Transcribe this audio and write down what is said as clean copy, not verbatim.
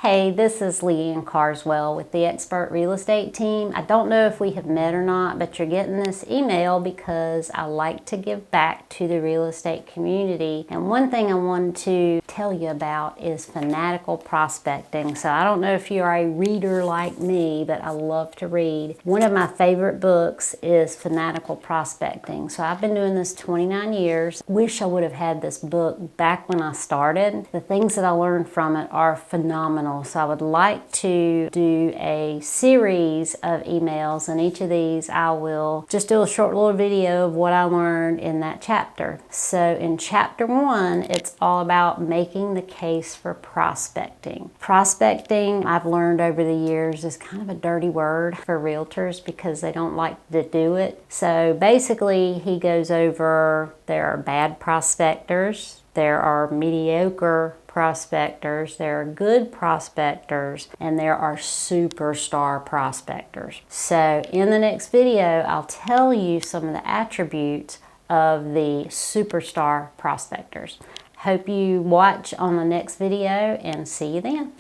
Hey, this is LeAnne Carswell with the Expert Real Estate Team. I don't know if we have met or not, but you're getting this email because I like to give back to the real estate community. And one thing I wanted to tell you about is fanatical prospecting. So I don't know if you're a reader like me, but I love to read. One of my favorite books is Fanatical Prospecting. So I've been doing this 29 years. Wish I would have had this book back when I started. The things that I learned from it are phenomenal. So I would like to do a series of emails, and each of these I will just do a short little video of what I learned in that chapter. So in chapter 1, it's all about making the case for prospecting. Prospecting, I've learned over the years, is kind of a dirty word for realtors because they don't like to do it. So basically he goes over there are bad prospectors, there are mediocre prospectors, there are good prospectors, and there are superstar prospectors. So in the next video, I'll tell you some of the attributes of the superstar prospectors. Hope you watch on the next video and see you then.